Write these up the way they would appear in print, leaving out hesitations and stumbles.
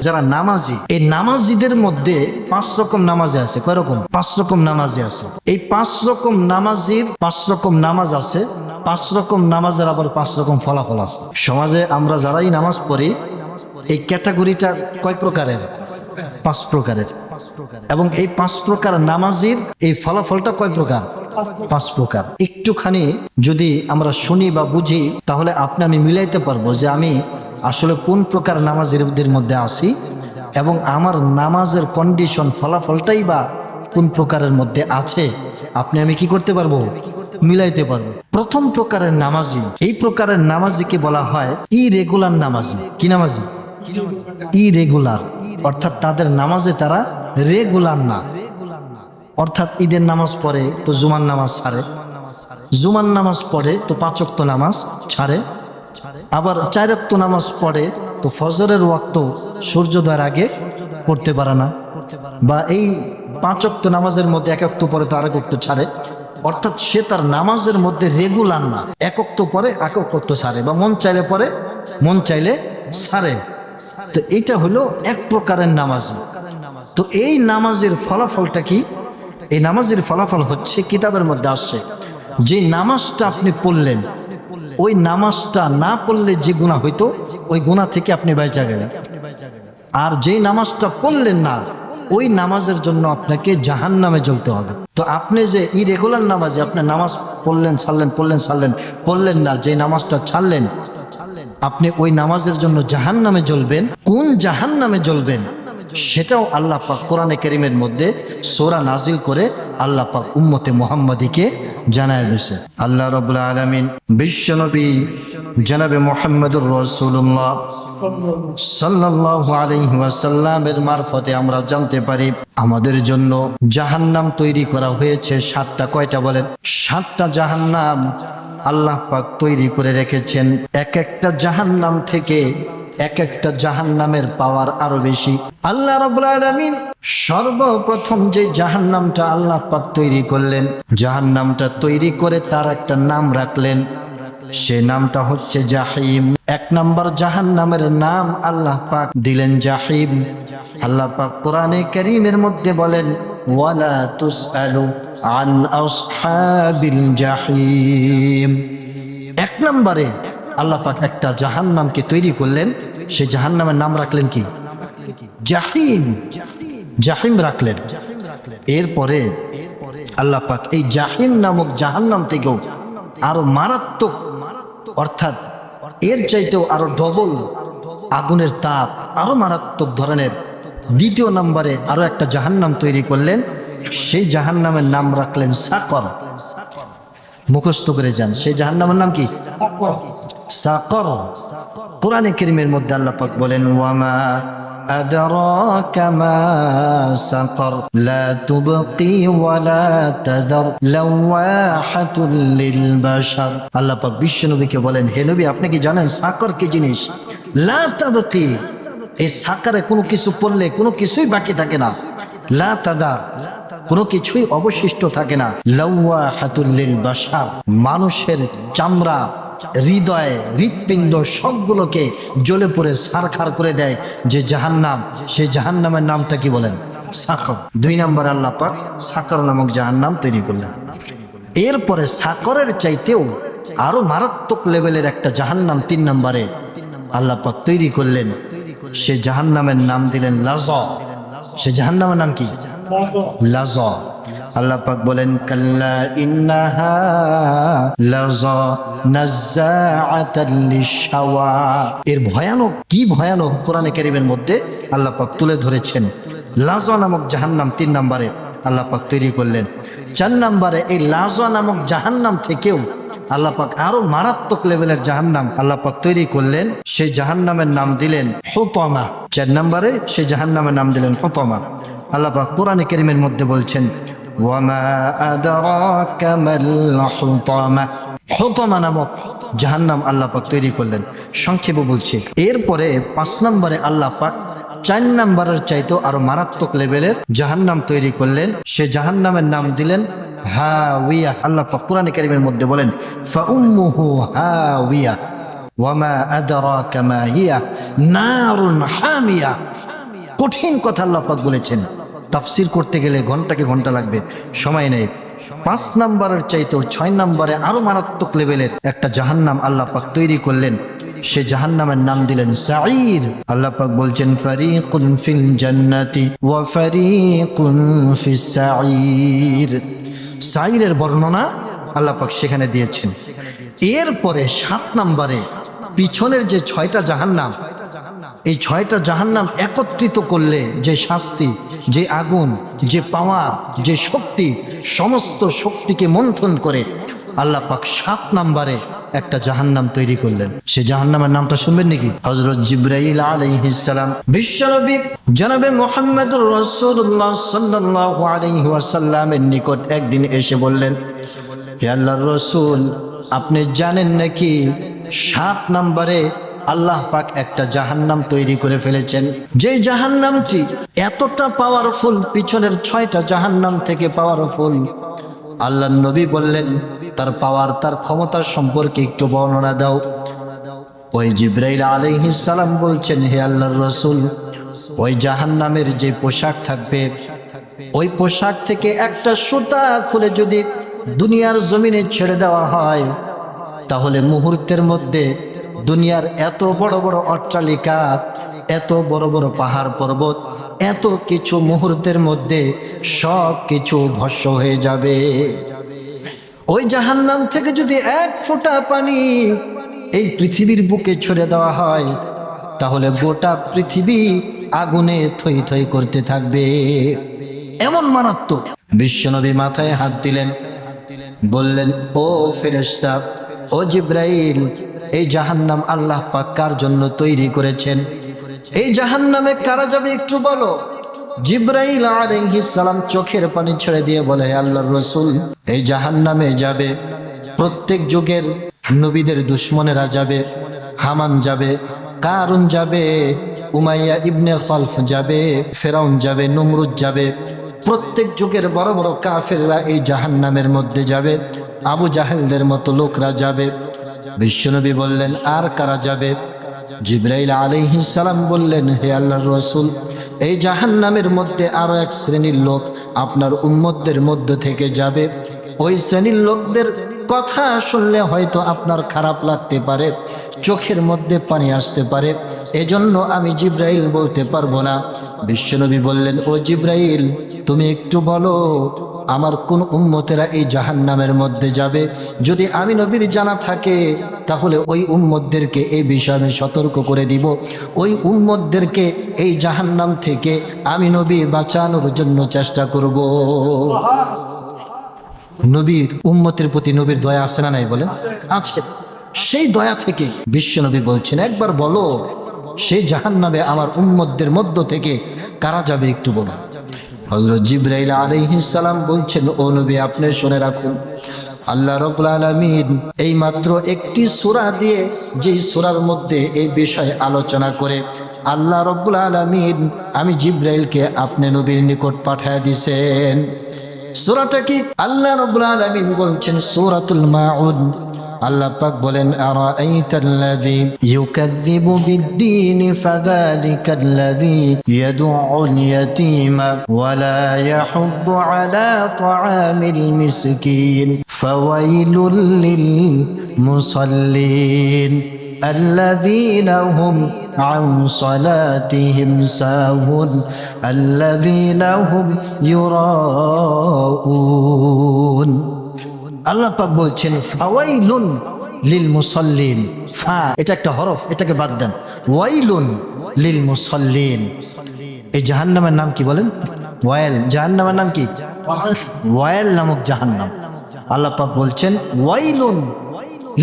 যারা নামাজি, এই নামাজিদের মধ্যে 5 রকম নামাজি আছে। কয় রকম? 5 রকম নামাজি আছে। এই 5 রকম নামাজির 5 রকম নামাজ আছে, 5 রকম নামাজের আবার 5 রকম ফলাফল আছে। সমাজে আমরা যারাই নামাজ পড়ি, এই ক্যাটাগরিটা কয় প্রকারের? 5 প্রকারের। এবং এই 5 প্রকার নামাজির এই ফলাফলটা কয় প্রকার? 5 প্রকার। একটুখানি যদি আমরা শুনি বা বুঝি, তাহলে আমি মিলাইতে পারবো যে আমি আসলে কোন প্রকার নামাজিদের মধ্যে আছি এবং আমার নামাজের কন্ডিশন, ফলাফলটাই বা কোন প্রকারের মধ্যে আছে। আমি কি করতে পারবো? মিলাইতে পারবো। প্রথম প্রকারের নামাজি, এই প্রকারের নামাজিকে বলা হয় ইরেগুলার নামাজি। কি নামাজি? ইরেগুলার, অর্থাৎ তাদের নামাজে তারা রেগুলার না। অর্থাৎ ঈদের নামাজ পড়ে তো জুমার নামাজ ছাড়ে, জুমার নামাজ পড়ে তো 5 ওয়াক্ত নামাজ ছাড়ে, আবার 4 ওয়াক্ত নামাজ পড়ে তো ফজরের ওয়াক্ত সূর্যোদয়ের আগে পড়তে পারে না, বা এই 5 ওয়াক্ত নামাজের মধ্যে 1 ওয়াক্ত পরে তো আরেক ওয়াক্ত ছাড়ে। অর্থাৎ সে তার নামাজের মধ্যে রেগুলার না, 1 ওয়াক্ত পরে 1 ওয়াক্ত ছাড়ে, বা মন চাইলে পরে মন চাইলে ছাড়ে। তো এটা হলো এক প্রকারের নামাজি। তো এই নামাজের ফলাফলটা কি? এই নামাজের ফলাফল হচ্ছে, কিতাবের মধ্যে আসছে, যে নামাজটা আপনি পড়লেন, ওই নামাজটা না পড়লে যে গুনাহ হইতো, ওই গুনাহ থেকে আপনি বাইচা গেলেন। আর যেই নামাজটা পড়লেন না, ওই নামাজের জন্য আপনাকে জাহান্নামে জ্বলতে হবে। তো আপনি যে ইরেগুলার নামাজে আপনি নামাজ পড়লেন ছাড়লেন, পড়লেন ছাড়লেন, পড়লেন না, যে নামাজটা ছাড়লেন, আপনি ওই নামাজের জন্য জাহান্নামে জ্বলবেন। কোন জাহান্নামে জ্বলবেন সেটাও আল্লাহ পাক কোরআনে কারীমের মধ্যে সূরা নাজিল করে আল্লাহ পাক উম্মতে মুহাম্মাদীকে জানায় দিয়েছে। আল্লাহ রাব্বুল আলামিন বিশ্বনবী জনাবে মুহাম্মদুর রাসূলুল্লাহ সাল্লাল্লাহু আলাইহি ওয়াসাল্লামের মারফতে আমরা জানতে পারি, আমাদের জন্য জাহান্নাম তৈরি করা হয়েছে 7টা। কয়টা বলেন? 7টা জাহান্নাম আল্লাহ পাক তৈরি করে রেখেছেন। এক একটা জাহান্নাম থেকে এক একটা জাহান্নামের পাওয়ার আরো বেশি। আল্লাহ রাব্বুল আলামিন সর্বপ্রথম যে জাহান্নামটা আল্লাহ পাক তৈরি করলেন, জাহান্নামটা তৈরি করে তার একটা নাম রাখলেন, সে নামটা হচ্ছে জাহিম। 1 নম্বর জাহান্নামের নাম আল্লাহ পাক দিলেন জাহিম। আল্লাহ পাক কোরআনে কারীমের মধ্যে বলেন, ওয়ালা তুসআলু আন আসহাবিল জাহিম। 1 নম্বরে আল্লাহ পাক একটা জাহান্নামকে তৈরি করলেন, সেই জাহান্নামের নাম রাখলেন কি? জাহিম। জাহিম রাখলেন। এরপরে আল্লাহ পাক এই জাহিম নামক জাহান্নাম থেকেও আরো মারাত্মক, অর্থাৎ এর চাইতেও আরো ডবল আগুনের তাপ, আরো মারাত্মক ধরনের 2য় নম্বরে আরো একটা জাহান্নাম তৈরি করলেন, সেই জাহান্নামের নাম রাখলেন সাকর। মুখস্থ করে যান, সেই জাহান্নামের নাম কি? সাকর। কোরআনে কারীমের মধ্যে আল্লাহ পাক বলেন, ওয়ামা আদরাকা মা সাকর লা তুবকি ওয়ালা তাযার লাওয়াহাতুল লিল বাশার। আল্লাহ পাক বিশ্বনবীকে বলেন, হে নবী, আপনি কি জানেন সাকর কি জিনিস? লা তুবকি, এই সাকরে কোনো কিছু পড়লে কোনো কিছুই বাকি থাকে না, লা তাযার, কোনো কিছুই অবশিষ্ট থাকে না, লাওয়াহাতুল লিল বাশার, মানুষের চামড়া, হৃদয়, হৃৎপিণ্ড সবগুলোকে জ্বলে পড়ে ছারখার করে দেয় যে জাহান্নাম, সেই জাহান্নামের নামটা কি বলেন? সাকর। 2 নম্বর আল্লাহ পাক সাকর নামক জাহান্নাম তৈরি করলেন। এরপরে সাকরের চাইতেও আরো মারাত্মক লেভেলের একটা জাহান্নাম 3 নম্বরে আল্লাহ পাক তৈরি করলেন, সেই জাহান্নামের নাম দিলেন লাযা। সেই জাহান্নামের নাম কি? লাযা। আল্লাহ পাক বলেন, কাল্লা ইন্নাহা লাযা নাযাআতাল লিশাওয়া। এর ভয়ানক, কি ভয়ানক কোরআনে কারীমের মধ্যে আল্লাহ পাক তুলে ধরেছেন। লাযা নামক জাহান্নাম 3 নম্বরে আল্লাহ পাক তৈরি করলেন। 4 নম্বরে এই লাযা নামক জাহান্নাম থেকেও আল্লাহ পাক আরো মারাত্মক লেভেলের জাহান্নাম আল্লাহ পাক তৈরি করলেন, সেই জাহান্নামের নাম দিলেন হুতামা। 4 নম্বরে সেই জাহান্নামের নাম দিলেন হুতামা। আল্লাহ পাক কোরআনে কারীমের মধ্যে বলছেন, ওয়ামা আদরাকা মাল হুতামা। হুতামা নামক জাহান্নাম আল্লাহ পাক তৈরি করলেন। সংক্ষেপে বলছি, এরপরে 5 নম্বরে আল্লাহ পাক 4 নম্বরের চাইতেও আরো মারাত্মক লেভেলের জাহান্নাম তৈরি করলেন, সে জাহান্নামের নাম দিলেন হাওিয়া। আল্লাহ পাক কোরআনে কারীমের মধ্যে বলেন, ফাউম্মুহু হাওিয়া ওয়ামা আদরাকা মা হিয়া নারুন হামিয়া। কঠিন কথা আল্লাহ পাক বলেছেন, তাফসির করতে গেলে ঘন্টাকে ঘন্টা লাগবে, সময় নেই। 5 নম্বরের চাইতেও 6 নম্বরে আরো মারাত্মক লেভেলের একটা জাহান্নাম আল্লাহ পাক তৈরি করলেন। সে জাহান্নামের নাম দিলেন সাঈর। আল্লাহ পাক বলছেন ফারিকুন ফিল জান্নাতি ওয়া ফারিকুন ফিস সাঈর। সাঈরের বর্ণনা আল্লাহ পাক সেখানে দিয়েছেন। এরপরে 7 নম্বরে পিছনের যে 6টা জাহান্নাম, এই 6টা জাহান্নাম একত্রিত করলে যে শাস্তি, যে আগুন, যে পাওয়ার, যে শক্তি, সমস্ত শক্তিকে মন্থন করে আল্লাহ পাক 7 নম্বরে একটা জাহান্নাম তৈরি করলেন। সে জাহান্নামের নামটা শুনবেন নাকি? হযরত জিবরাইল আলাইহিস সালাম বিশ্বনবী জনাবে মুহাম্মদুর রাসূলুল্লাহ সাল্লাল্লাহু আলাইহি ওয়াসাল্লামের নিকট একদিন এসে বললেন, হে আল্লাহর রাসূল, আপনি জানেন নাকি 7 নম্বরে আল্লাহ পাক একটা জাহান্নাম তৈরি করে ফেলেছেন, যে জাহান্নামটি এতটা পাওয়ারফুল, পিছনের 6টা জাহান্নাম থেকে পাওয়ারফুল। আল্লাহর নবী বললেন, তার পাওয়ার, তার ক্ষমতা সম্পর্কে একটু বর্ণনা দাও। ওই জিবরাইল আলাইহিস সালাম বলছেন, হে আল্লাহর রাসূল, ওই জাহান্নামের যে পোশাক থাকবে, ওই পোশাক থেকে একটা সুতা খুলে যদি দুনিয়ার জমিনে ছেড়ে দেওয়া হয়, তাহলে মুহূর্তের মধ্যে দুনিয়ার এত বড় বড় অট্টালিকা, এত বড় বড় পাহাড় পর্বত, এত কিছু মুহূর্তের মধ্যে সব কিছু ভস্ম হয়ে যাবে। ওই জাহান্নাম থেকে যদি 1 ফোঁটা পানি এই পৃথিবীর বুকে ছড়ে দেওয়া হয়, তাহলে গোটা পৃথিবী আগুনে থই থই করতে থাকবে। এমন মারাত্মক। বিশ্বনবী মাথায় হাত দিলেন, বললেন, ও ফেরেশতা, ও জিবরাইল, এই জাহান্নাম আল্লাহ পাক কার জন্য তৈরি করেছেন? এই জাহান্নামে কারা যাবে একটু বলো। জিবরাইল আলাইহিস সালাম চোখের পানি ছেড়ে দিয়ে বলে, হে আল্লাহর রাসূল, এই জাহান্নামে যাবে প্রত্যেক যুগের নবীদের দুশমনেরা যাবে। হামান যাবে, কারুন যাবে, উমাইয়া ইবনে খালফ যাবে, ফেরাউন যাবে, নমরুদ যাবে। প্রত্যেক যুগের বড় বড় কাফেররা এই জাহান্নামের মধ্যে যাবে। আবু জাহেলদের মতো লোকরা যাবে। বিশ্বনবী বললেন, আর কারা যাবে? জিবরাইল আলাইহিস সালাম বললেন, হে আল্লাহর রাসূল, এই জাহান্নামের মধ্যে আরো এক শ্রেণীর লোক আপনার উম্মতদের মধ্য থেকে যাবে। ওই শ্রেণীর লোকদের কথা শুনলে হয়তো আপনার খারাপ লাগতে পারে, চোখের মধ্যে পানি আসতে পারে, এজন্য আমি জিবরাইল বলতে পারবো না। বিশ্বনবী বললেন, ও জিবরাইল, তুমি একটু বলো আমার কোন উম্মতেরা এই জাহান্নামের মধ্যে যাবে। যদি আমি নবীর জানা থাকে, তাহলে ওই উম্মতদেরকে এই বিষয়ে আমি সতর্ক করে দিব। ওই উম্মতদেরকে এই জাহান্নাম থেকে আমি নবী বাঁচানোর জন্য চেষ্টা করব। নবীর উম্মতের প্রতি নবীর দয়া আছে না নাই বলেন? আছে। সেই দয়া থেকে বিশ্বনবী বলছেন, একবার বলো সেই জাহান্নামে আমার উম্মতদের মধ্য থেকে কারা যাবে একটু বলো। হযরত জিবরাইল আলাইহিস সালাম বলছেন, ও নবী, আপনি শুনে রাখুন, আল্লাহ রাব্বুল আলামিন এই মাত্র একটি সূরা দিয়ে, যেই সূরার মধ্যে এই বিষয়ে আলোচনা করে আল্লাহ রাব্বুল আলামিন আমি জিবরাইলকে আপনি নবীর নিকট পাঠিয়ে দিয়েছেন। সূরাটা কি? আল্লাহ রাব্বুল আলামিন বলছেন সূরাতুল মাউন। আল্লাহ পাক বলেন, আরাআইতাল্লাযী ইউকাযযিবু বিদ্দীন ফাযালিকাল্লাযী ইয়াদউল ইয়াতীমা ওয়া লা ইয়াহুদ্দু আলা তাআমিল মিসকিন ফাওয়াইলুল লিল মুসাল্লিন আল্লাযীনা হুম عن صلاتهم ساهون الذين هم يراءون। আল্লাহ পাক বলছেন ফাওয়াইলুন লিল মুসাল্লিন। ফা এটা একটা হরফ, এটাকে বাদ দেন। ওয়াইলুন লিল মুসাল্লিন। এই জাহান্নামের নাম কি বলেন? ওয়াইল। জাহান্নামের নাম কি? ওয়াইল নামক জাহান্নাম। আল্লাহ পাক বলছেন ওয়াইলুন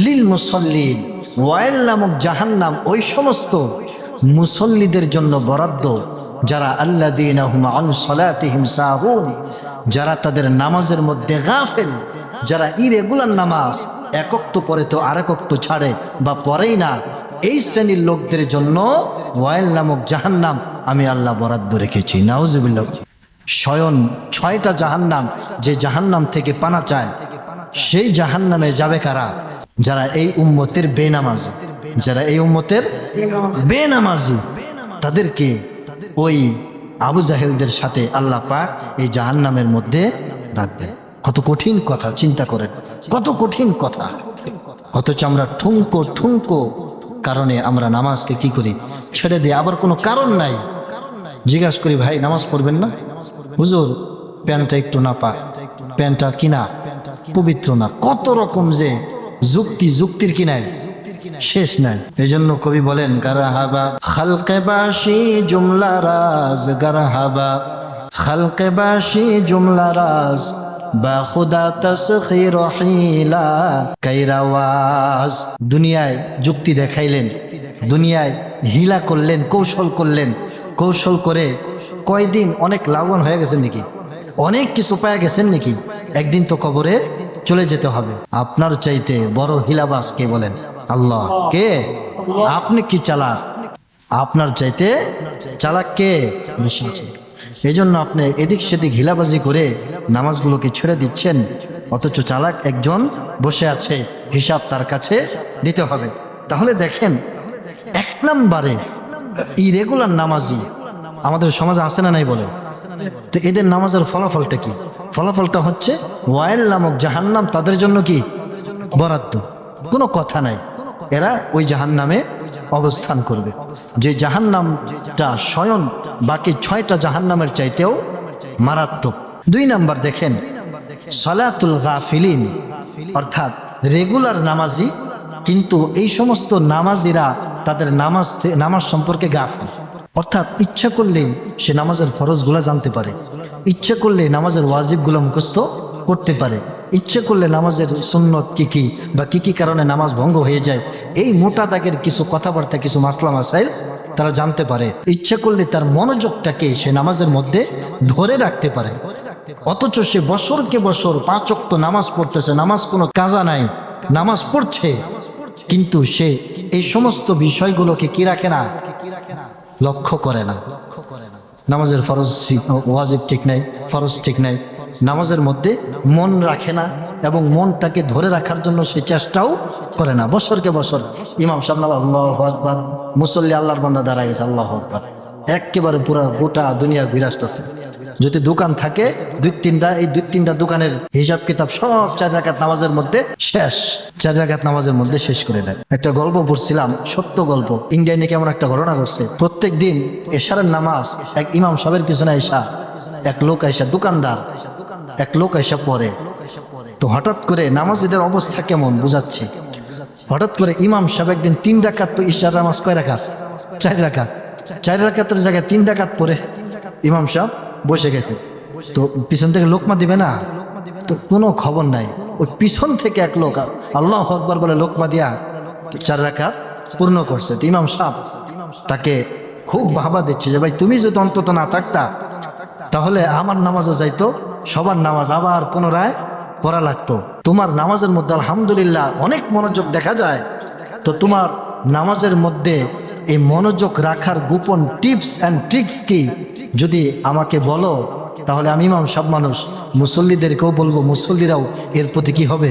লিল মুসাল্লিন। ওয়াইল নামক জাহান্নাম ওই সমস্ত মুসল্লিদের জন্য বরাদ্দ যারা আল্লাযীনা হুম আন সালাতিহিম সাহুন, যারা তাদের নামাজের মধ্যে গাফেল, যারা ইরেগুলার নামাজ এক ওয়াক্ত পরে তো আরেক ওয়াক্ত ছাড়ে বা পড়েই না, এই শ্রেণীর লোকদের জন্য ওয়াইল নামক জাহান্নাম আমি আল্লাহ বরাদ্দ রেখেছি। নাউজুবিল্লাহ। স্বয়ং 6টা জাহান্নাম, যে জাহান্নাম থেকে পানা চায়, সেই জাহান্নামে যাবে কারা? যারা এই উম্মতের বেনামাজি, যারা এই উম্মতের বেনামাজি, তাদেরকে ওই আবু জাহেলদের সাথে আল্লাহ পাক এই জাহান্নামের মধ্যে রাখবেন। কত কঠিন কথা, চিন্তা করেন, কত কঠিন কথা। অথচ আমরা ঠুনকো ঠুনকো কারণে আমরা নামাজকে কি করি, ছেড়ে দিই। আবার কোনো কারণ নাই, জিজ্ঞাসা করি ভাই নামাজ পড়বেন না, হুজুর প্যান্টটা একটু না পা, প্যান্টটা কিনা পবিত্র না, কত রকম যে যুক্তির কি নাই, শেষ নাই। এই জন্য কবি বলেন গারাহাবা খালকে বাসি জুমলা রাজ, গারাহাবা খালকে বাসি জুমলা রাজ, বা খুদা তসখির হিলা কাইরাওয়াজ। দুনিয়ায় যুক্তি দেখাইলেন, দুনিয়ায় হিলা করলেন, কৌশল করলেন, কৌশল করে কয়দিন অনেক লাভবান হয়ে গেছেন নাকি, অনেক কিছু পেয়ে গেছেন নাকি? একদিন তো কবরে চলে যেতে হবে। আপনার চাইতে বড় হিলাবাজ কে বলেন? আল্লাহ। কে? আপনি কি চালাক? আপনার চাইতে চালাক কে বেশি আছে? এই জন্য আপনি এদিক সেদিক হিলাবাজি করে নামাজগুলোকে ছেড়ে দিচ্ছেন, অথচ চালাক একজন বসে আছে, হিসাব তার কাছে দিতে হবে। তাহলে দেখেন, এক নম্বরে ইরেগুলার নামাজি আমাদের সমাজে আছে না নাই বলেন? তো এদের নামাজের ফলাফলটা কি? ফলাফলটা হচ্ছে ওয়াইল নামক জাহান্নাম তাদের জন্য কি বরাদ্দ, কোনো কথা নাই। এরা ওই জাহান্নামে অবস্থান করবে, যে জাহান্নামটা স্বয়ং বাকি 6টা জাহান্নামের চাইতেও মারাত্মক। 2 নাম্বার দেখেন সালাতুল গাফিলিন, অর্থাৎ রেগুলার নামাজি কিন্তু এই সমস্ত নামাজিরা তাদের নামাজ সম্পর্কে গাফিল। অর্থাৎ ইচ্ছা করলেই সে নামাজের ফরজগুলো জানতে পারে, ইচ্ছা করলে নামাজের ওয়াজিবগুলো মুখস্থ করতে পারে, ইচ্ছে করলে নামাজের সুন্নত কি কি বা কি কি কারণে নামাজ ভঙ্গ হয়ে যায়, এই মোটা দাগের কিছু কথাবার্তা, কিছু মাসলা মাসাইল তারা জানতে পারে। ইচ্ছে করলে তার মনোযোগটাকে সে নামাজের মধ্যে ধরে রাখতে পারে। অথচ সে বছরকে বছর 5 ওয়াক্ত নামাজ পড়তেছে, নামাজ কোনো কাজা নাই, নামাজ পড়ছে, কিন্তু সে এই সমস্ত বিষয়গুলোকে কি রাখে না, লক্ষ্য করে না। নামাজের ফরজ ওয়াজিব ঠিক নাই, ফরজ ঠিক নাই, নামাজের মধ্যে মন রাখে না এবং মনটাকে ধরে রাখার জন্য সে চেষ্টাও করে না। বছরকে বছর ইমাম সাহেব আল্লাহু আকবার, মুসল্লি আল্লাহর বান্দা দাঁড়ায় গেছে, আল্লাহু আকবার, একেবারে পুরা গোটা দুনিয়া বিরাস্ত আছে। যদি দোকান থাকে 2-3টা, এই 2-3টা দোকানের হিসাব কিতাব সব 4 রাকাত নামাজের মধ্যে শেষ, 4 রাকাত নামাজের মধ্যে শেষ করে দেয়। একটা গল্প পড়ছিলাম, সত্য গল্প। ইন্ডিয়ায় নাকি এমন একটা ঘটনা ঘটছে, প্রত্যেক দিন এশারের নামাজ এক ইমাম সাহেবের পিছনে আইসা এক লোক আইসা, দোকানদার এক লোক আইসা পড়ে। তো হঠাৎ করে নামাজিদের অবস্থা কেমন বুঝাচ্ছে। হঠাৎ করে ইমাম সাহেব একদিন 3 রাকাত ইশার নামাজ, কয় রাকাত? 4 রাকাত। 4 রাকাতের জায়গায় 3 রাকাত পড়ে ইমাম সাহেব বসে গেছে। তো পিছন থেকে লোকমা দিবে না, তো কোনো খবর নাই। ওই পিছন থেকে এক লোক আল্লাহু আকবার বলে লোকমা দিয়া 4 রাকাত পূর্ণ করছে। তো ইমাম সাহেব তাকে খুব বাহবা দিচ্ছে যে ভাই তুমি যদি অন্তত না থাকতা তাহলে আমার নামাজও যাইতো, সবার নামাজ আবার পুনরায় পড়া লাগতো। তোমার নামাজের মধ্যে আলহামদুলিল্লাহ অনেক মনোযোগ দেখা যায়, তো তোমার নামাজের মধ্যে এই মনোযোগ রাখার গোপন টিপস অ্যান্ড ট্রিক্স কি যদি আমাকে বলো, তাহলে আমি ইমাম সাহেব মানুষ, মুসল্লিদেরকেও বলবো, মুসল্লিরাও এর প্রতি কি হবে,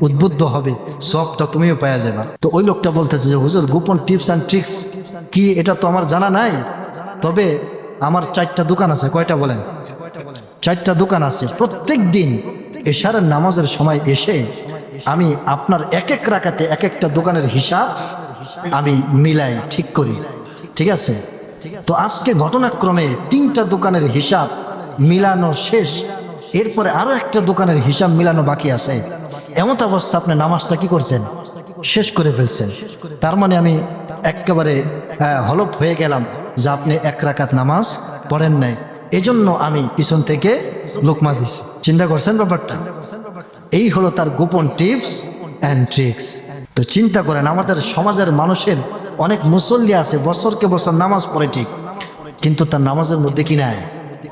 উদ্বুদ্ধ হবে, সবটা তুমিও পাওয়া যাবে। তো ওই লোকটা বলতেছে যে হুজুর গোপন টিপস অ্যান্ড ট্রিক্স কি, এটা তো আমার জানা নাই, তবে আমার 4টা দোকান আছে। কয়টা বলেন? 4টা দোকান আছে। প্রত্যেক দিন এশারের নামাজের সময় এসে আমি আপনার এক এক রাকাতে এক একটা দোকানের হিসাব আমি মিলাই ঠিক করি, ঠিক আছে? তো আজকে ঘটনাক্রমে 3টা দোকানের হিসাব মিলানো শেষ, এরপরে আরো একটা দোকানের হিসাব মিলানো বাকি আছে। এমত অবস্থা আপনি নামাজটা কি করছেন, শেষ করে ফেলছেন। তার মানে আমি একেবারে হলফ হয়ে গেলাম যে আপনি 1 রাকাত নামাজ পড়েন নাই, এজন্য আমি পিছন থেকে লোকমা দিছি। চিন্তা করছেন ব্যাপারটা? এই হলো তার গোপন টিপস অ্যান্ড ট্রিক্স। তো চিন্তা করেন, আমাদের সমাজের মানুষের অনেক মুসল্লি আছে, বছরকে বছর নামাজ পড়ে ঠিক, কিন্তু তার নামাজের মধ্যে কি নাই,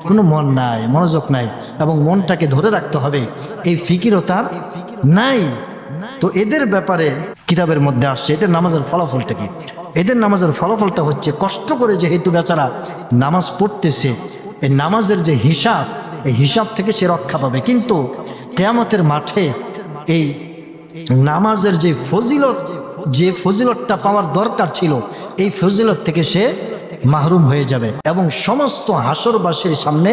কোনো মন নাই, মনোযোগ নাই, এবং মনটাকে ধরে রাখতে হবে এই ফিকিরও তার নাই। তো এদের ব্যাপারে কিতাবের মধ্যে আসছে এদের নামাজের ফলাফলটা কি। এদের নামাজের ফলাফলটা হচ্ছে, কষ্ট করে যেহেতু বেচারা নামাজ পড়তেছে, এই নামাজের যে হিসাব, এই হিসাব থেকে সে রক্ষা পাবে, কিন্তু কিয়ামতের মাঠে এই নামাজের যে ফজিলতটা পাওয়ার দরকার ছিল, এই ফজিলত থেকে সে মাহরুম হয়ে যাবে এবং সমস্ত হাসরবাসীর সামনে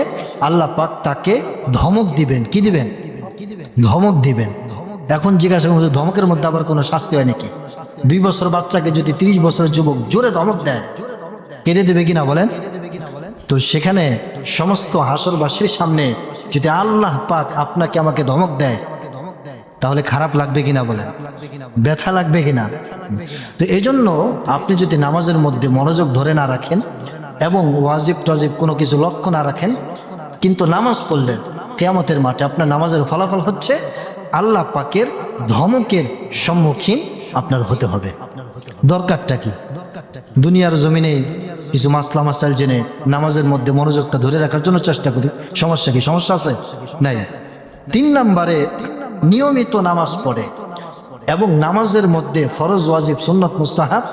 আল্লাহ পাক তাকে ধমক দিবেন। কি দিবেন? ধমক দিবেন। এখন জিজ্ঞাসা করুন, ধমকের মধ্যে আবার কোনো শাস্তি হয় নাকি? 2 বছর বাচ্চাকে যদি 30 বছরের যুবক জোরে ধমক দেয়, কেঁদে দেবে কিনা বলেন? তো সেখানে সমস্ত হাসরবাসীর সামনে যদি আল্লাহ পাক আপনাকে আমাকে ধমক দেয়, তাহলে খারাপ লাগবে কিনা বলেন? ব্যথা লাগবে কিনা? তো এই জন্য আপনি যদি নামাজের মধ্যে মনোযোগ ধরে না রাখেন এবং ওয়াজিব টজিব কোনো কিছু লক্ষ্য না রাখেন, কিন্তু নামাজ পড়লেন, কিয়ামতের মাঠে আপনার নামাজের ফলাফল হচ্ছে আল্লাহ পাকের ধমকের সম্মুখীন আপনার হতে হবে। দরকারটা কি? দুনিয়ার জমিনে কিছু মাসলা মাসাইল জেনে নামাজের মধ্যে মনোযোগটা ধরে রাখার জন্য চেষ্টা করি। সমস্যা কি? সমস্যা আছে? নাই। 3 নম্বরে নিয়মিত নামাজ পড়ে এবং নামাজের মধ্যে ফরজ, ওয়াজিব, সুন্নত, মুস্তাহাব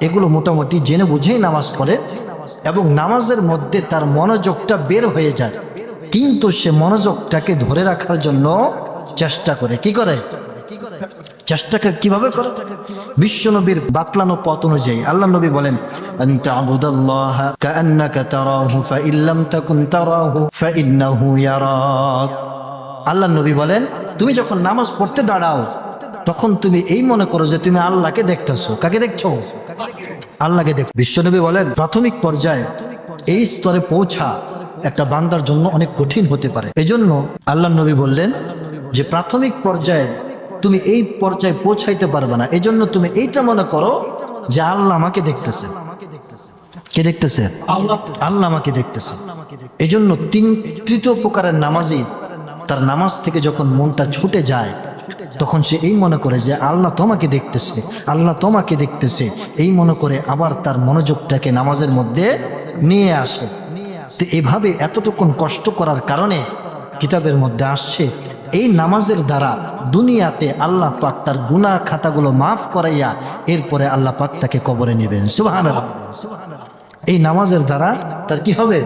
এগুলো মোটামুটি জেনে বুঝেই নামাজ পড়ে এবং নামাজের মধ্যে তার মনোযোগটা বের হয়ে যায়, কিন্তু সে মনোযোগটাকে ধরে রাখার জন্য চেষ্টা করে। কি করে? চেষ্টাকে কিভাবে করে? বিশ্বনবীর বাতলানো পথ অনুযায়ী আল্লাহ নবী বলেন, আনতা আবুদাল্লাহ কাআন্নাকা তারাহু ফাইন লাম তাকুন তারাহু ফাইন্নাহু ইয়ারাক। আল্লাহ নবী বলেন, তুমি যখন নামাজ পড়তে দাঁড়াও তখন তুমি এই মনে করো যে তুমি আল্লাহকে দেখতেছো। কাকে দেখছো? আল্লাহকে দেখ। বিশ্বনবী বলেন, প্রাথমিক পর্যায়ে এই স্তরে পৌঁছা একটা বান্দার জন্য অনেক কঠিন হতে পারে। এজন্য আল্লাহ নবী বললেন যে প্রাথমিক পর্যায়ে তুমি এই পর্যায়ে পৌঁছাইতে পারবে না, এজন্য তুমি এইটা মনে করো যে আল্লাহ আমাকে দেখতেছে। কে দেখতেছে? আল্লাহ আমাকে দেখতেছে। এজন্য তৃতীয় প্রকারের নামাজি তার নামাজ থেকে যখন মনটা ছুটে যায় তখন সে এই মনে করে যে আল্লাহ তোমাকে দেখতেছে, আল্লাহ তোমাকে দেখতেছে, এই মনে করে আবার তার মনোযোগটাকে নামাজের মধ্যে নিয়ে আসে। তো এভাবে এতটুকুন কষ্ট করার কারণে কিতাবের মধ্যে আসছে এই নামাজের দ্বারা দুনিয়াতে আল্লাহ পাক তার গুনাহ খাতাগুলো মাফ করাইয়া এরপরে আল্লাহ পাক তাকে কবরে নেবেন। সুবহানাল্লাহ। এই নামাজের দ্বারা তার কি হবে?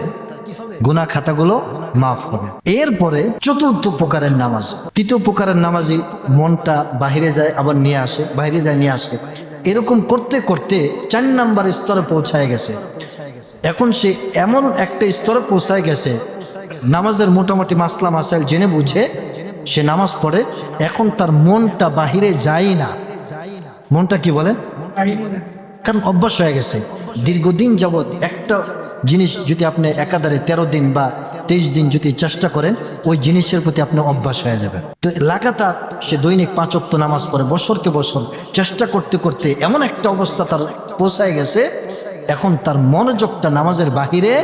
গুনাহ খাতাগুলো মাফ হবে। এরপরে চতুর্থ প্রকারের নামাজ। তৃতীয় প্রকারের নামাজি মনটা বাহিরে যায় আবার নিয়ে আসে, বাহিরে যায় নিয়ে আসে, এরকম করতে করতে 4 নম্বর স্তরে পৌঁছায় গেছে। এখন সে এমন একটা স্তরে পৌঁছায় গেছে, নামাজের মোটামুটি মাসলা মাসাইল জেনে বুঝে সে নামাজ পড়ে, এখন তার মনটা বাহিরে যায় না। মনটা কি বলেন? কারণ অভ্যাস হয়ে গেছে। দীর্ঘদিন যাবৎ একটা জিনিস যদি আপনি একাধারে 13 দিন বা 23 দিন যদি চেষ্টা করেন, ওই জিনিসের প্রতি আপনার অভ্যাস হয়ে যাবে। তো লাগাতার সে দৈনিক 5 ওয়াক্ত নামাজ পড়ে বছরকে বছর চেষ্টা করতে করতে এমন একটা অবস্থা তার পৌঁছায় গেছে, এখন তার মনোযোগটা নামাজের বাহিরে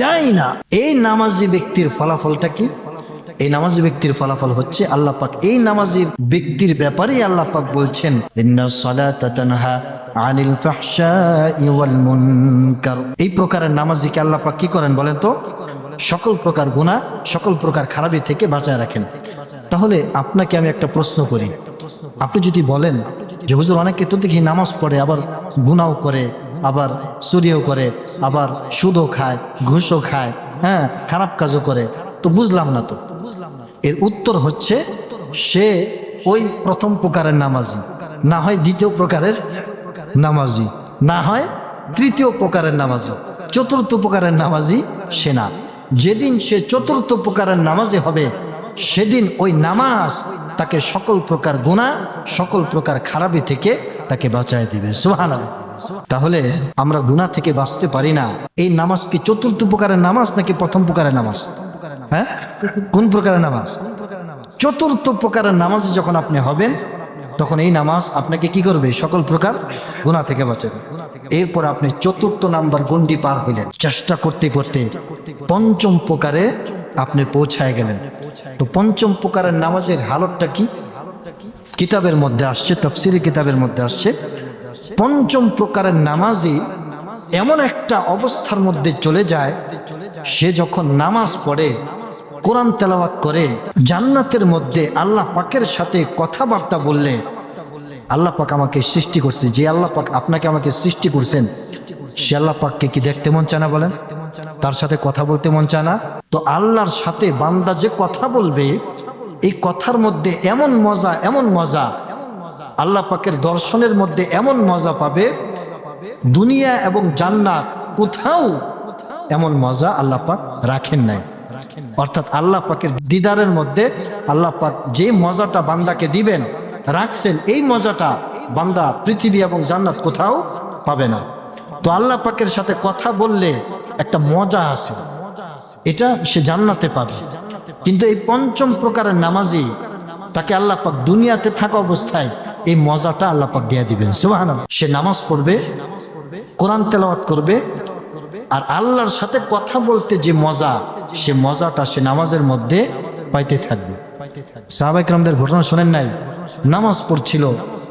যায় না। এই নামাজি ব্যক্তির ফলাফলটা কি? এই নামাজি ব্যক্তির ফলাফল হচ্ছে আল্লাহ পাক এই নামাজি ব্যক্তির ব্যাপারেই আল্লাহ পাক বলছেন, ইন্নাস সালাতা তানহা আনিল ফাহশাই ওয়াল মুনকার। এই প্রকারের নামাজিকে আল্লাহ পাক কি করেন বলেন তো? সকল প্রকার গুনাহ, সকল প্রকার খারাপি থেকে বাঁচায় রাখেন। তাহলে আপনাকে আমি একটা প্রশ্ন করি, আপনি যদি বলেন যে হুজুর অনেকে তো দেখি নামাজ পড়ে আবার গুনাহ করে, আবার চুরিও করে, আবার সুদও খায়, ঘুষও খায়, হ্যাঁ খারাপ কাজও করে, তো বুঝলাম না। তো এর উত্তর হচ্ছে সে ওই প্রথম প্রকারের নামাজি, না হয় দ্বিতীয় প্রকারের নামাজি, না হয় তৃতীয় প্রকারের নামাজি, চতুর্থ প্রকারের নামাজি সে না। যেদিন সে চতুর্থ প্রকারের নামাজি হবে সেদিন ওই নামাজ তাকে সকল প্রকার গুনাহ, সকল প্রকার খারাপি থেকে তাকে বাঁচায় দিবে। সুবহানাল্লাহ। তাহলে আমরা গুনাহ থেকে বাঁচতে পারি না। এই নামাজ কি চতুর্থ প্রকারের নামাজ নাকি প্রথম প্রকারের নামাজ? হ্যাঁ, কোন প্রকারের নামাজ? চতুর্থ প্রকারের নামাজে যখন আপনি হবেন তখন এই নামাজ আপনাকে কি করবে? সকল প্রকার গুনাহ থেকে বাঁচাবে। এরপর আপনি চতুর্থ নাম্বার গণ্ডি পার হইলেন, চেষ্টা করতে করতে পঞ্চম প্রকারে আপনি পৌঁছায় গেলেন। তো পঞ্চম প্রকারের নামাজের হালতটা কি? কিতাবের মধ্যে আসছে, তাফসীরের কিতাবের মধ্যে আসছে, পঞ্চম প্রকারের নামাজি এমন একটা অবস্থার মধ্যে চলে যায়, সে যখন নামাজ পড়ে, কোরআন তেলাওয়াত করে, জান্নাতের মধ্যে আল্লাহ পাকের সাথে কথাবার্তা বললে, আল্লাহ পাক আমাকে সৃষ্টি করছে, যে আল্লাহ পাক আপনাকে আমাকে সৃষ্টি করছেন, সে আল্লাহ পাককে কি দেখতে মন চায় না বলেন? তার সাথে কথা বলতে মন চায় না? তো আল্লাহর সাথে বান্দা যে কথা বলবে, এই কথার মধ্যে এমন মজা, এমন মজা, আল্লাহ পাকের দর্শনের মধ্যে এমন মজা পাবে, দুনিয়া এবং জান্নাত কোথাও এমন মজা আল্লাহ পাক রাখেন নাই। অর্থাৎ আল্লাহ পাকের দিদারের মধ্যে আল্লাহ পাক যে মজাটা বান্দাকে দিবেন রাখছেন, এই মজাটা বান্দা পৃথিবী এবং জান্নাত কোথাও পাবে না। তো আল্লাহ পাকের সাথে কথা বললে একটা মজা আছে, এটা সে জান্নাতে পাবে। কিন্তু এই পঞ্চম প্রকারের নামাজি তাকে আল্লাহ পাক দুনিয়াতে থাকা অবস্থায় এই মজাটা আল্লাহ পাক দিয়ে দিবেন। সুবহানাল্লাহ। সে নামাজ পড়বে, কোরআন তেলাওয়াত করবে, আর আল্লাহর সাথে কথা বলতে যে মজা, সে মজাটা সে নামাজের মধ্যে পাইতে থাকবে। সাহাবা ইকরামদের ঘটনা শোনেন নাই? নামাজ পড়ছিল,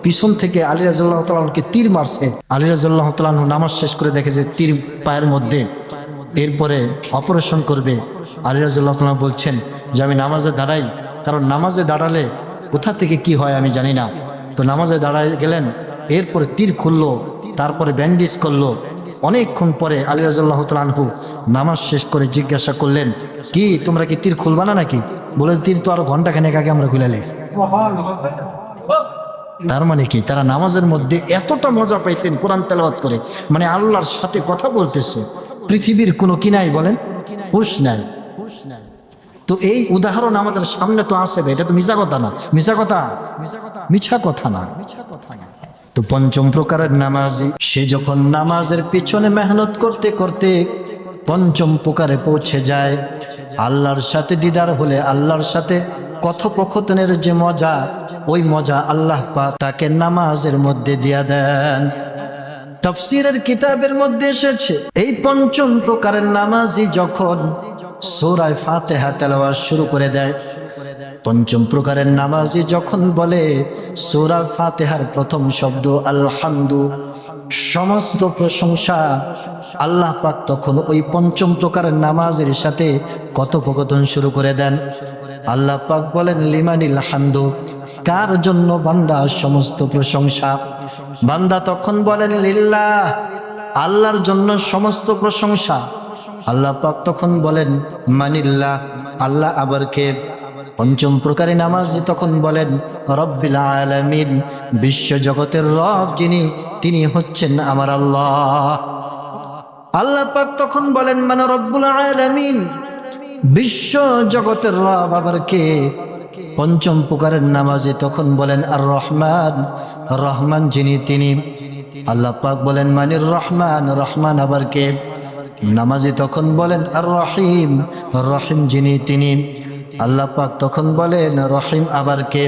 পিছন থেকে আলী রাদিয়াল্লাহু তাআলা আনহুকে তীর মারছে। আলী রাদিয়াল্লাহু তাআলা আনহু নামাজ শেষ করে দেখে যে তীর পায়ের মধ্যে, এরপরে অপারেশন করবে। আলী রাদিয়াল্লাহু তাআলা বলছেন যে আমি নামাজে দাঁড়াই, কারণ নামাজে দাঁড়ালে কোথা থেকে কি হয় আমি জানি না। তো নামাজে দাঁড়ায় গেলেন, এরপরে তীর খুললো, তারপরে ব্যান্ডেজ করলো। অনেকক্ষণ পরে আলী রাদিয়াল্লাহু তাআলা আনহু নামাজ শেষ করে জিজ্ঞাসা করলেন, কি তোমরা কি তীর খুলবা না নাকি? বলে তীর তো আরো ঘন্টাখানেক আগে আমরা খুলে লেছি। তার মানে কি, তারা নামাজের মধ্যে এতটা মজা পাইতেন কোরআন তেলাওয়াত করে, মানে আল্লাহর সাথে কথা বলতেছে। পৃথিবীর কোনো কি নাই বলেন? হুশ নাই। তো এই উদাহরণ আমাদের সামনে তো আসে, এটা তো মিছা কথা না, মিছা কথা না। তো পঞ্চম প্রকারের নামাজি, সে যখন নামাজের পিছনে মেহনত করতে করতে পঞ্চম প্রকারে পৌঁছে যায়, আল্লাহর সাথে দিদার হলে আল্লাহর সাথে কথোপকথনের যে মজা, ওই মজা আল্লাহ পাক তাকে নামাজের মধ্যে দিয়া দেন। তাফসীরের কিতাবের মধ্যে এসেছে, এই পঞ্চম প্রকারের নামাজি যখন সূরা ফাতিহা তেলাওয়াত শুরু করে দেয়, পঞ্চম প্রকারের নামাজি যখন বলে সূরা ফাতিহার প্রথম শব্দ আলহামদু, সমস্ত প্রশংসা আল্লাহ পাক তখন ওই পঞ্চম প্রকারের নামাজের সাথে কথোপকথন শুরু করে দেন। আল্লাহ পাক বলেন লিমানিল হামদু, কার জন্য বান্দা সমস্ত প্রশংসা? বান্দা তখন বলেন লিল্লাহ, আল্লাহর জন্য সমস্ত প্রশংসা। আল্লাহ পাক তখন বলেন মানিল্লাহ, আল্লাহ আবার কে? পঞ্চম প্রকারের নামাজি তখন বলেন রব্বিল আলামিন, বিশ্ব জগতের রব যিনি, তিনি হচ্ছেন আমার আল্লাহ। আল্লাহ পাক তখন বলেন মানে রব্বুল আলামিন, বিশ্ব জগতের রব আবার কে? পঞ্চম প্রকারের নামাজি তখন বলেন আর রহমান, রহমান যিনি, তিনি। আল্লাহ পাক বলেন মানির রহমান, রহমান আবার কে? নামাজি তখন বলেন আর রহিম, রহিম যিনি, তিনি। আল্লাহ পাক তখন বলেন রহিম আবার কে?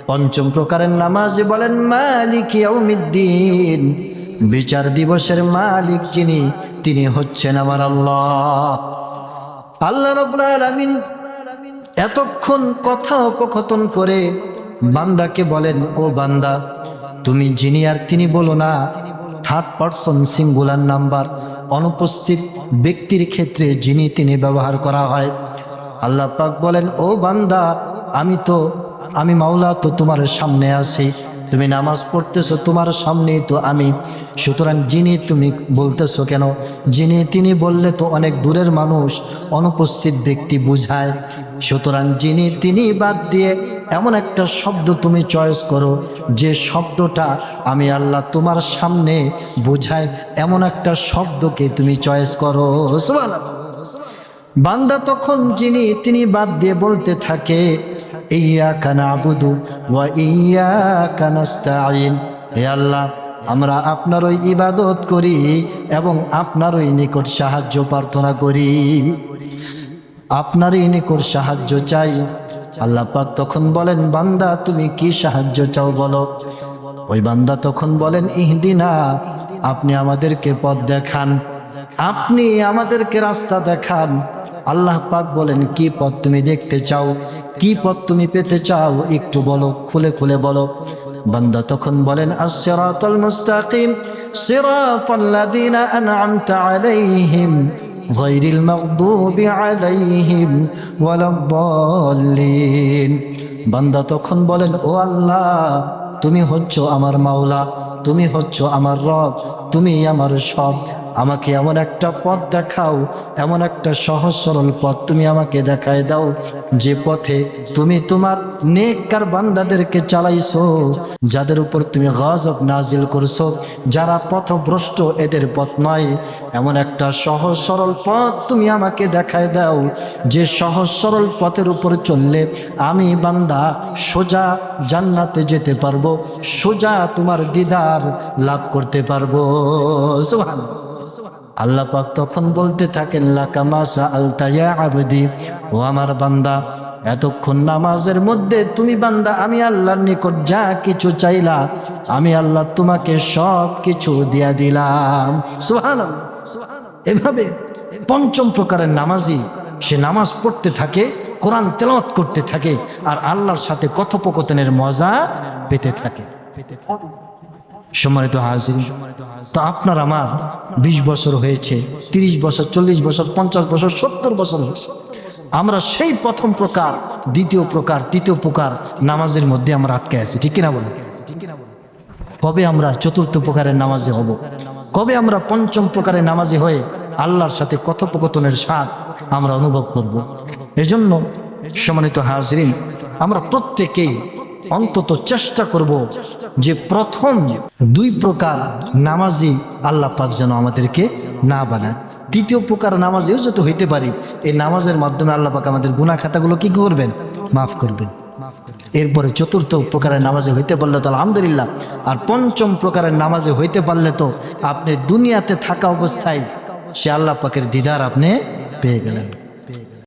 পঞ্চম প্রকারের নামাজি বলেন মালিক ইয়াউমিদ্দিন, বিচার দিবসের মালিক যিনি, তিনি হচ্ছেন আমার আল্লাহ। আল্লাহ রাব্বুল আলামিন এতক্ষণ কথোপকথন করে বান্দাকে বলেন ও বান্দা, তুমি যিনি আর তিনি বলো না, থার্ড পারসন সিঙ্গুলার নাম্বার, অনুপস্থিত ব্যক্তির ক্ষেত্রে যিনি তিনি ব্যবহার করা হয়। আল্লাহ পাক বলেন ও বান্দা, আমি মাওলা তো তোমার সামনে আছি, তুমি নামাজ পড়তেছো, তোমার সামনেই তো আমি, সুতরাং যিনি তুমি বলতেছো কেন? যিনি তিনি বললে তো অনেক দূরের মানুষ, অনুপস্থিত ব্যক্তি বুঝায়। সুতরাং যিনি তিনি বাদ দিয়ে এমন একটা শব্দ তুমি চয়েস করো যে শব্দটা আমি আল্লাহ তোমার সামনে বুঝায়, এমন একটা শব্দকে তুমি চয়েস করো। সুবহানাল্লাহ। বান্দা তখন যিনি তিনি বাদ দিয়ে বলতে থাকে ইয়্যাকা না'বুদু ওয়া ইয়্যাকা নাস্তাঈন, হে আল্লাহ আমরা আপনারই ইবাদত করি এবং আপনারই নিকট সাহায্য প্রার্থনা করি, আপনারই নিকট সাহায্য চাই। আল্লাহ পাক তখন বলেন বান্দা তুমি কি সাহায্য চাও বলো? ওই বান্দা তখন বলেন ইহদিনা, আপনি আমাদেরকে পথ দেখান, আপনি আমাদেরকে রাস্তা দেখান। আল্লাহ পাক বলেন কি পথ তুমি দেখতে চাও, কি পথ তুমি পেতে চাও, একটু বলো, খুলে খুলে বলো। বান্দা তখন বলেন আস-সিরাতাল মুস্তাকিম, সিরাতাল্লাযীনা আন'আমতা আলাইহিম গায়রিল মাগদুবি আলাইহিম ওয়ালাদ-দাল্লিন। বান্দা তখন বলেন ও আল্লাহ, তুমি হচ্ছ আমার মাওলা, তুমি হচ্ছ আমার রব, তুমি আমার সব। আমাকে এমন একটা পথ দেখাও, এমন একটা সহজ সরল পথ তুমি আমাকে দেখায় দাও, যে পথে তুমি তোমার নেককার বান্দাদেরকে চালাইছো, যাদের উপর তুমি গজব নাজিল করছো, যারা পথভ্রষ্ট এদের পথ নয়। এমন একটা সহজ সরল পথ তুমি আমাকে দেখায় দাও, যে সহজ সরল পথের উপর চললে আমি বান্দা সোজা জান্নাতে যেতে পারবো, সোজা তোমার দিদার লাভ করতে পারবো। সুবহানাল্লাহ। আল্লাহ পাক তখন বলতে থাকেন, লাকা মা সাআলতা ইয়া আবদি, ও আমার বান্দা, এতক্ষণ নামাজের মধ্যে তুমি বান্দা আমি আল্লাহর নিকট যা কিছু চাইলা, আমি আল্লাহ তোমাকে সব কিছু দিয়া দিলাম। সুবহানাল্লাহ। এভাবে পঞ্চম প্রকারের নামাজি, সে নামাজ পড়তে থাকে, কোরআন তেলাওয়াত করতে থাকে, আর আল্লাহর সাথে কথোপকথনের মজা পেতে থাকে। সম্মানিত হাজির, তো আপনার আমার 20 বছর হয়েছে, 30 বছর, 40 বছর, 50 বছর, 70 বছর হয়েছে, আমরা সেই প্রথম প্রকার, দ্বিতীয় প্রকার, তৃতীয় প্রকার নামাজের মধ্যে আমরা আটকে আছি। ঠিক কিনা বলেন? কবে আমরা চতুর্থ প্রকারের নামাজে হব? কবে আমরা পঞ্চম প্রকারের নামাজে হয়ে আল্লাহর সাথে কথোপকথনের স্বাদ আমরা অনুভব করব? এজন্য সম্মানিত হাজিরিন, আমরা প্রত্যেকেই অন্তত চেষ্টা করব যে প্রথম 2 প্রকার নামাজি আল্লাহ পাক যেন আমাদেরকে না বানায়। তৃতীয় প্রকার নামাজেও যত হইতে পারি, এই নামাজের মাধ্যমে আল্লাহ পাক আমাদের গুনাহ খাতাগুলো কি করবেন? মাফ করবেন। এরপরে চতুর্থ প্রকারের নামাজে হইতে পারলে তো আলহামদুলিল্লাহ, আর পঞ্চম প্রকারের নামাজে হইতে পারলে তো আপনি দুনিয়াতে থাকা অবস্থায় সে আল্লাহ পাকের দিদার আপনি পেয়ে গেলেন।